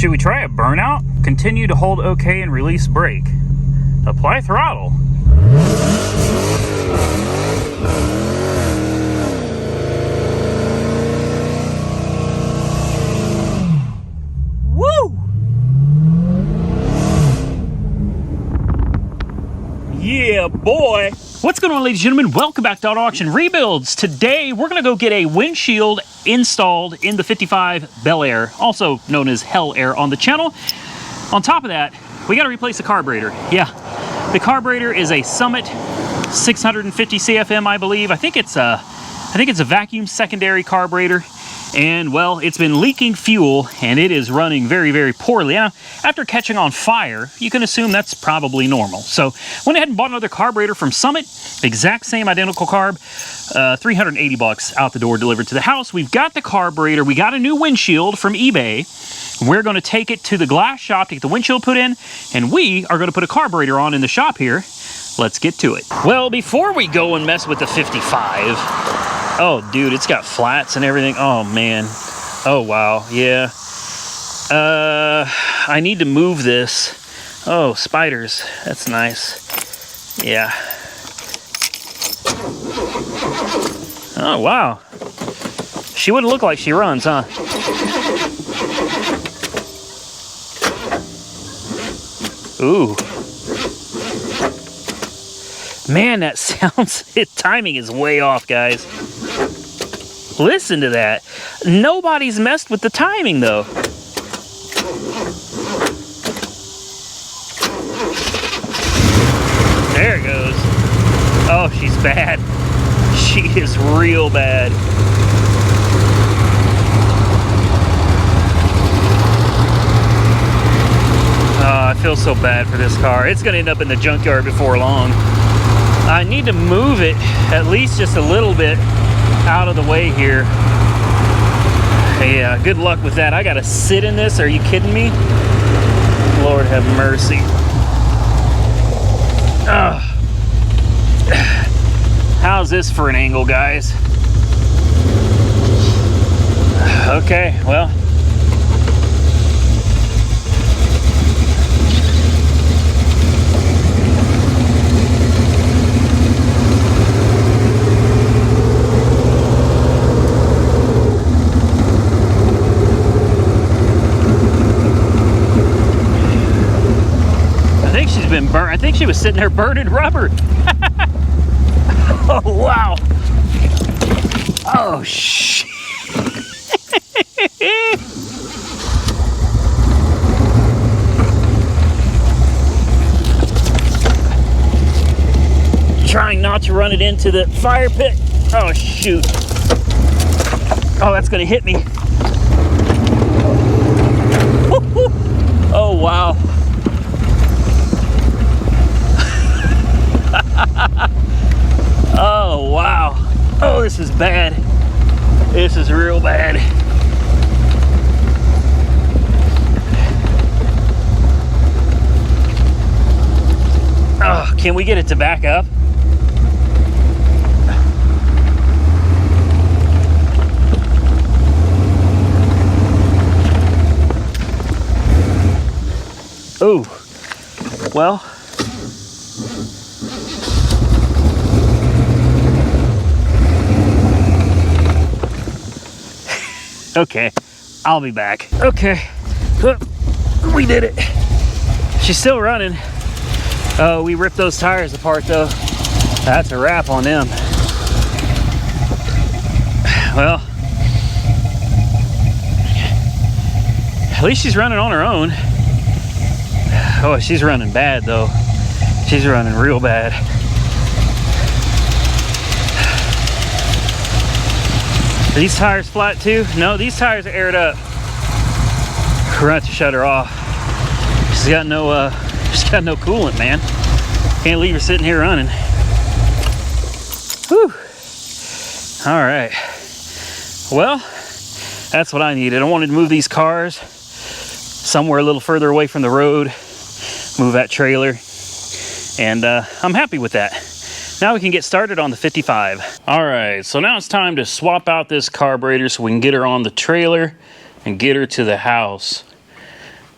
Should we try a burnout? Continue to hold OK and release brake. Apply throttle. Woo! Yeah, boy! What's going on, ladies and gentlemen? Welcome back to Auto Auction Rebuilds. Today, we're going to go get a windshield installed in the 55 Hellair, also known as Hellair on the channel. On top of that, we got to replace the carburetor. Yeah, the carburetor is a Summit 650 CFM, I believe. I think it's a vacuum secondary carburetor. And well, it's been leaking fuel and it is running very, very poorly. Now, after catching on fire, you can assume that's probably normal. So went ahead and bought another carburetor from Summit, exact same identical carb, 380 bucks out the door, delivered to the house. We've got the carburetor, we got a new windshield from eBay. We're going to take it to the glass shop to get the windshield put in, and we are going to put a carburetor on in the shop here. Let's get to it. Well, before we go and mess with the 55, oh, dude, it's got flats and everything. Oh, man. Oh, wow. Yeah. I need to move this. Oh, spiders. That's nice. Yeah. Oh, wow. She wouldn't look like she runs, huh? Ooh. Man, that sounds... timing is way off, guys. Listen to that. Nobody's messed with the timing, though. There it goes. Oh, she's bad. She is real bad. Oh, I feel so bad for this car. It's going to end up in the junkyard before long. I need to move it at least just a little bit out of the way here. Yeah, good luck with that. I gotta sit in this. Are you kidding me? Lord have mercy. How's this for an angle, guys? Okay, well. I think she was sitting there burning rubber. Oh, wow. Oh, shit. Trying not to run it into the fire pit. Oh, shoot. Oh, that's going to hit me. Oh, wow. Oh, wow. Oh, this is bad. This is real bad. Oh, can we get it to back up? Oh, well. Okay, I'll be back. Okay, we did it. She's still running. Oh, we ripped those tires apart though. That's a wrap on them. Well, at least she's running on her own. Oh, she's running bad though. She's running real bad. Are these tires flat too? No, these tires are aired up. We're gonna have to shut her off. She's got no coolant, man. Can't leave her sitting here running. Whew. All right. Well, that's what I needed. I wanted to move these cars somewhere a little further away from the road, move that trailer, and I'm happy with that. Now we can get started on the 55. All right, so now it's time to swap out this carburetor so we can get her on the trailer and get her to the house.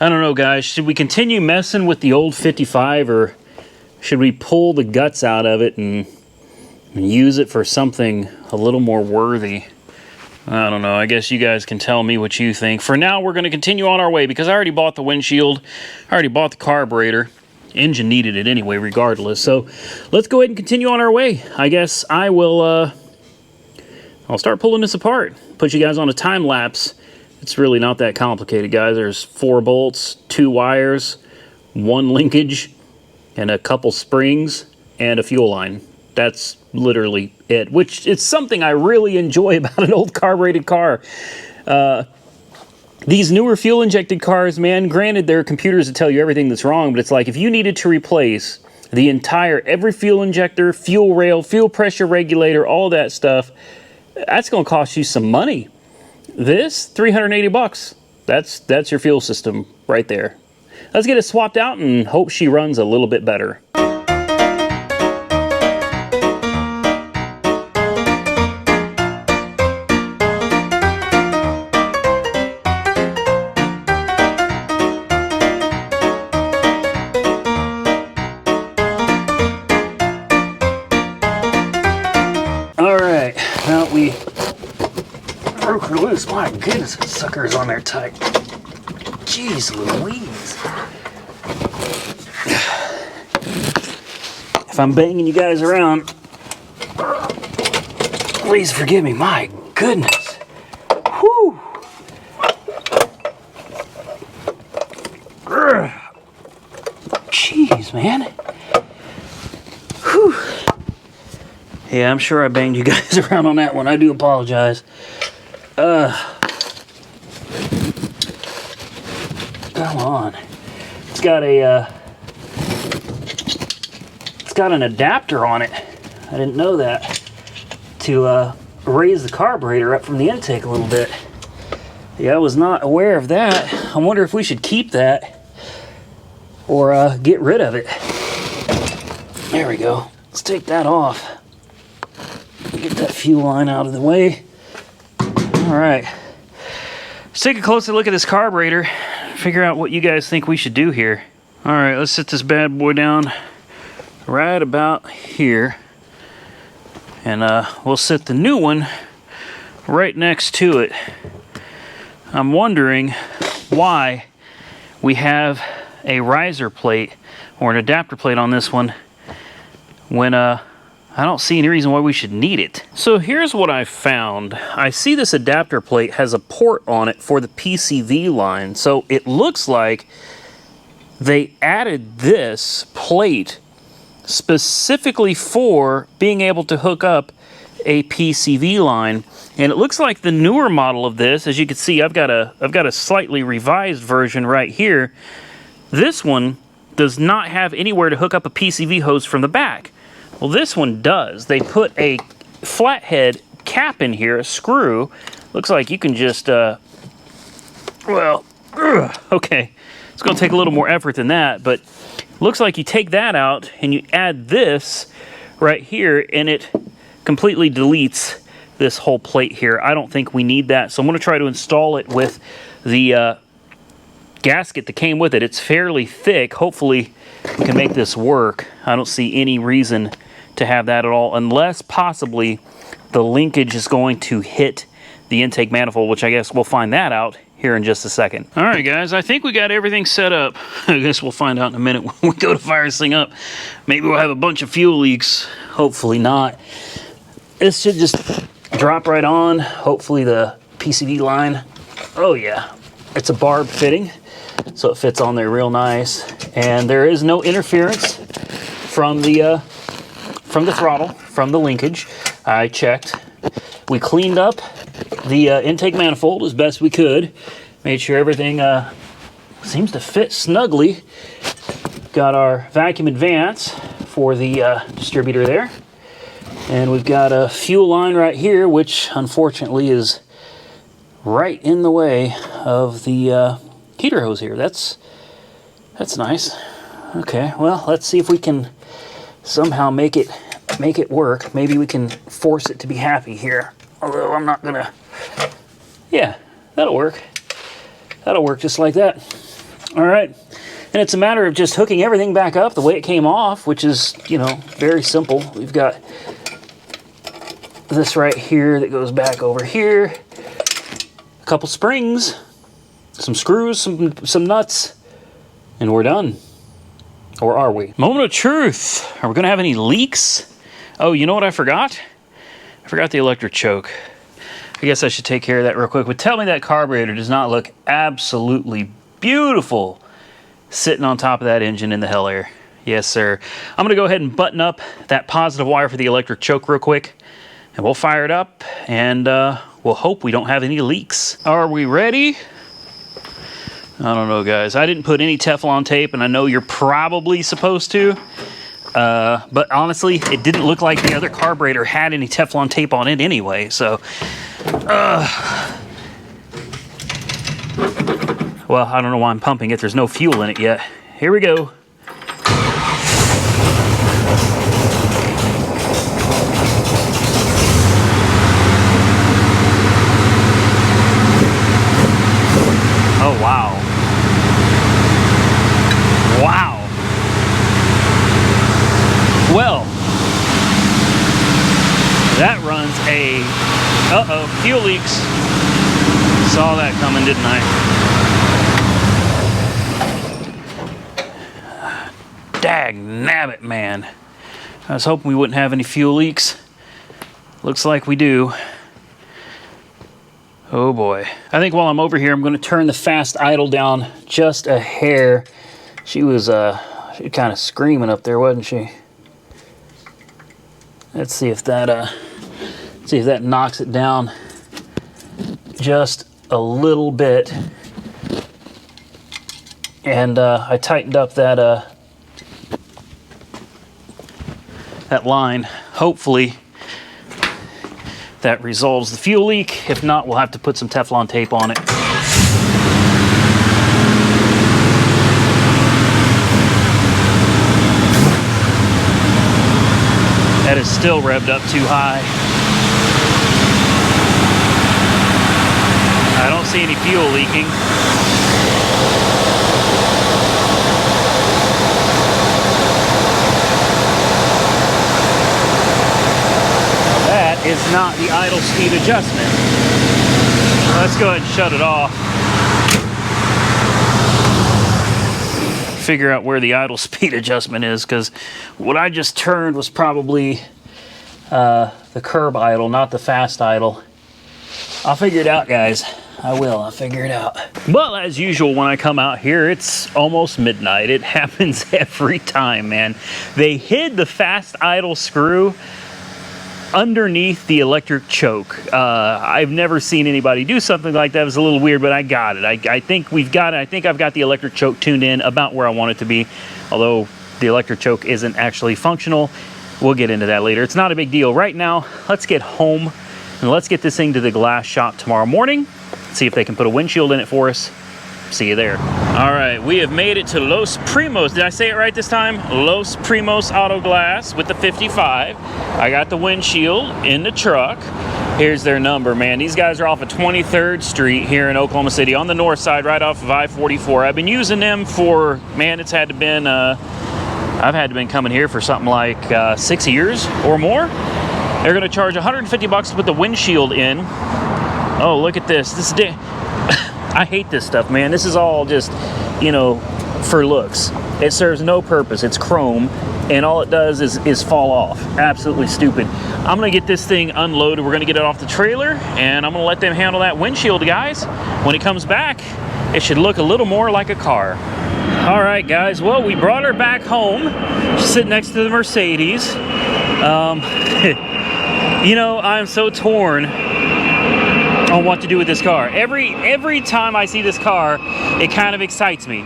I don't know, guys. Should we continue messing with the old 55, or should we pull the guts out of it and use it for something a little more worthy? I don't know. I guess you guys can tell me what you think. For now, we're going to continue on our way because I already bought the windshield. I already bought the carburetor. Engine needed it anyway, regardless. So let's go ahead and continue on our way. I guess I will, I'll start pulling this apart. Put you guys on a time lapse. It's really not that complicated, guys. There's 4 bolts, 2 wires, 1 linkage, and a couple springs, and a fuel line. That's literally it, which is something I really enjoy about an old carbureted car. These newer fuel-injected cars, man, granted, there are computers that tell you everything that's wrong, but it's like if you needed to replace the entire, every fuel injector, fuel rail, fuel pressure regulator, all that stuff, that's going to cost you some money. This, 380 bucks. That's your fuel system right there. Let's get it swapped out and hope she runs a little bit better. Alright, now we broke her loose. My goodness, that sucker is on there tight. Jeez Louise. If I'm banging you guys around, please forgive me. My goodness. Whew. Jeez, man. Whew. Yeah, I'm sure I banged you guys around on that one. I do apologize. Come on. It's got an adapter on it. I didn't know that. To raise the carburetor up from the intake a little bit. Yeah, I was not aware of that. I wonder if we should keep that or get rid of it. There we go. Let's take that off. Get that fuel line out of the way. All right. Let's take a closer look at this carburetor. Figure out what you guys think we should do here. All right, let's set this bad boy down right about here. And we'll set the new one right next to it. I'm wondering why we have a riser plate or an adapter plate on this one when I don't see any reason why we should need it. So here's what I found. I see this adapter plate has a port on it for the PCV line. So it looks like they added this plate specifically for being able to hook up a PCV line. And it looks like the newer model of this, as you can see, I've got a slightly revised version right here. This one does not have anywhere to hook up a PCV hose from the back. Well, this one does. They put a flathead cap in here, a screw. Looks like you can just, okay. It's going to take a little more effort than that, but looks like you take that out and you add this right here, and it completely deletes this whole plate here. I don't think we need that, so I'm going to try to install it with the gasket that came with it. It's fairly thick. Hopefully we can make this work. I don't see any reason to have that at all, unless possibly the linkage is going to hit the intake manifold, which I guess we'll find that out here in just a second. All right, guys, I think we got everything set up. I guess we'll find out in a minute when we go to fire this thing up. Maybe we'll have a bunch of fuel leaks. Hopefully not. This should just drop right on. Hopefully the PCV line, oh yeah, it's a barb fitting, so it fits on there real nice. And there is no interference from the throttle, from the linkage. I checked. We cleaned up the intake manifold as best we could. Made sure everything seems to fit snugly. Got our vacuum advance for the distributor there. And we've got a fuel line right here, which unfortunately is right in the way of the heater hose here. That's nice. Okay, well, let's see if we can somehow make it work. Maybe we can force it to be happy here. Although I'm not gonna. Yeah, that'll work. That'll work just like that. All right, and it's a matter of just hooking everything back up the way it came off, which is, you know, very simple. We've got this right here that goes back over here, a couple springs, some screws, some nuts, and we're done. Or are we? Moment of truth. Are we gonna have any leaks? Oh, you know what I forgot? I forgot the electric choke. I guess I should take care of that real quick. But tell me that carburetor does not look absolutely beautiful sitting on top of that engine in the Hellair. Yes, sir. I'm gonna go ahead and button up that positive wire for the electric choke real quick, and we'll fire it up, and we'll hope we don't have any leaks. Are we ready? I don't know, guys. I didn't put any Teflon tape, and I know you're probably supposed to, but honestly, it didn't look like the other carburetor had any Teflon tape on it anyway, so well, I don't know why I'm pumping it. There's no fuel in it yet. Here we go. Oh, wow. Wow. Well, that runs a... Uh-oh, fuel leaks. Saw that coming, didn't I? Dag nabbit, man. I was hoping we wouldn't have any fuel leaks. Looks like we do. Oh boy. I think while I'm over here, I'm going to turn the fast idle down just a hair. She was kind of screaming up there, wasn't she? Let's see if that knocks it down just a little bit. And I tightened up that line. Hopefully that resolves the fuel leak. If not, we'll have to put some Teflon tape on it. That is still revved up too high. I don't see any fuel leaking. That is not the idle speed adjustment. Let's go ahead and shut it off. Figure out where the idle speed adjustment is, because what I just turned was probably the curb idle, not the fast idle. I'll figure it out, guys. I'll figure it out. Well, as usual, when I come out here, it's almost midnight. It happens every time, man. They hid the fast idle screw underneath the electric choke. I've never seen anybody do something like that. It was a little weird, but I got it. I think we've got it. I think I've got the electric choke tuned in about where I want it to be, although the electric choke isn't actually functional. We'll get into that later. It's not a big deal. Right now, let's get home and let's get this thing to the glass shop tomorrow morning. See if they can put a windshield in it for us. See you there. All right, we have made it to Los Primos. Did I say it right this time? Los Primos Auto Glass with the 55. I got the windshield in the truck. Here's their number, man. These guys are off of 23rd Street here in Oklahoma City on the north side, right off of I-44. I've been using them for, man, it's had to been, I've had to been coming here for something like 6 years or more. They're gonna charge 150 bucks to put the windshield in. Oh, look at this. This is I hate this stuff, man. This is all just, you know, for looks. It serves no purpose. It's chrome, and all it does is fall off. Absolutely stupid. I'm gonna get this thing unloaded. We're gonna get it off the trailer, and I'm gonna let them handle that windshield, guys. When it comes back, it should look a little more like a car. All right, guys. Well, we brought her back home. She's sitting next to the Mercedes. You know, I'm so torn on what to do with this car. Every time I see this car, it kind of excites me,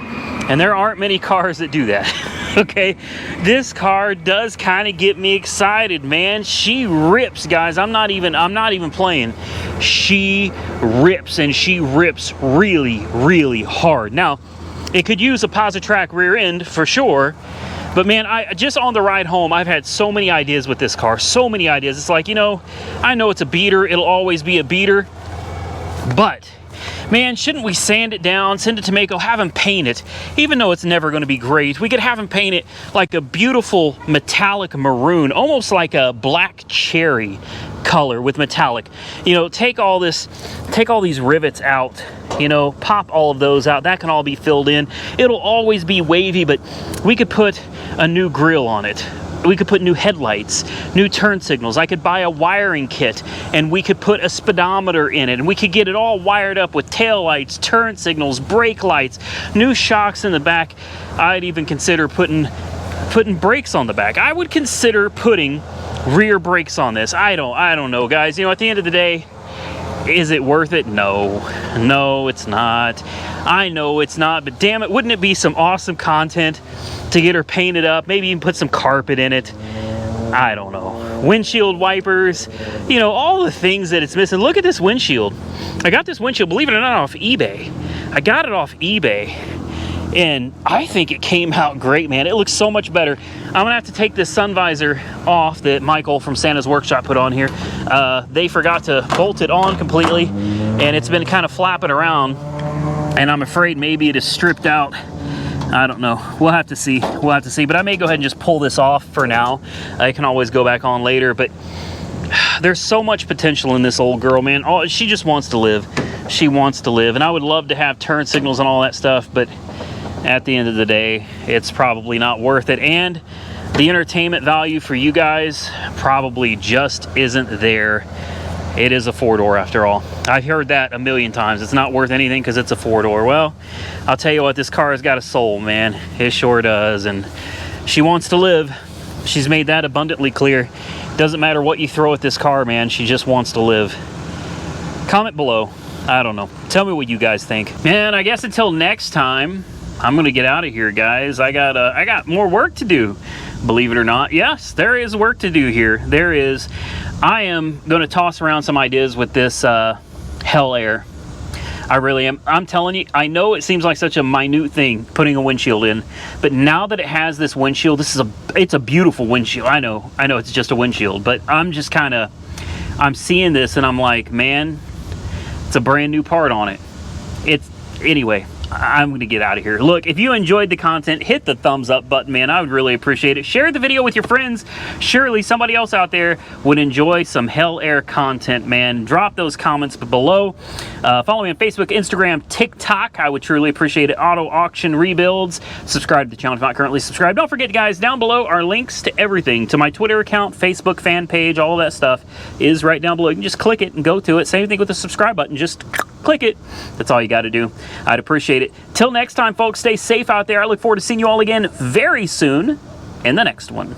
and there aren't many cars that do that. Okay, this car does kind of get me excited, man. She rips, guys. I'm not even playing. She rips, and she rips really, really hard. Now, it could use a Positrack rear end for sure. But man, just on the ride home, I've had so many ideas with this car. So many ideas. It's like, you know, I know it's a beater. It'll always be a beater. But Man, shouldn't we sand it down, send it to Maaco, have him paint it? Even though it's never going to be great, we could have him paint it like a beautiful metallic maroon, almost like a black cherry color with metallic. You know, take all these rivets out, you know, pop all of those out. That can all be filled in. It'll always be wavy, but we could put a new grille on it. We could put new headlights, new turn signals. I could buy a wiring kit and we could put a speedometer in it and we could get it all wired up with tail lights, turn signals, brake lights, new shocks in the back. I'd even consider putting brakes on the back. I would consider putting rear brakes on this. I don't know, guys. You know, at the end of the day, is it worth it? No, it's not. I know it's not, but damn it, wouldn't it be some awesome content to get her painted up, maybe even put some carpet in it? I don't know. Windshield wipers, you know, all the things that it's missing. Look at this windshield. I got this windshield, believe it or not, off eBay. I got it off eBay, and I think it came out great, man. It looks so much better. I'm gonna have to take this sun visor off that Michael from Santa's Workshop put on here. They forgot to bolt it on completely, and it's been kind of flapping around, and I'm afraid maybe it is stripped out. I don't know. We'll have to see. We'll have to see. But I may go ahead and just pull this off for now. I can always go back on later. But there's so much potential in this old girl, man. Oh, she just wants to live. She wants to live. And I would love to have turn signals and all that stuff. But at the end of the day, it's probably not worth it. And the entertainment value for you guys probably just isn't there. It is a four-door after all. I've heard that a million times. It's not worth anything because it's a four-door. Well, I'll tell you what, this car has got a soul, man. It sure does. And she wants to live. She's made that abundantly clear. Doesn't matter what you throw at this car, man. She just wants to live. Comment below. I don't know. Tell me what you guys think. Man, I guess until next time, I'm going to get out of here, guys. I got more work to do. Believe it or not. Yes, there is work to do here. There is. I am going to toss around some ideas with this Hellair. I really am. I'm telling you, I know it seems like such a minute thing putting a windshield in, but now that it has this windshield, it's a beautiful windshield. I know it's just a windshield, but I'm just I'm seeing this and I'm like, man, it's a brand new part on it. Anyway, I'm going to get out of here. Look, if you enjoyed the content, hit the thumbs up button, man. I would really appreciate it. Share the video with your friends. Surely somebody else out there would enjoy some Hellair content, man. Drop those comments below. Follow me on Facebook, Instagram, TikTok. I would truly appreciate it. Auto Auction Rebuilds. Subscribe to the channel if you're not currently subscribed. Don't forget, guys, down below are links to everything. To my Twitter account, Facebook fan page, all of that stuff is right down below. You can just click it and go to it. Same thing with the subscribe button. Just click it. That's all you got to do. I'd appreciate it. Till next time, folks, stay safe out there. I look forward to seeing you all again very soon in the next one.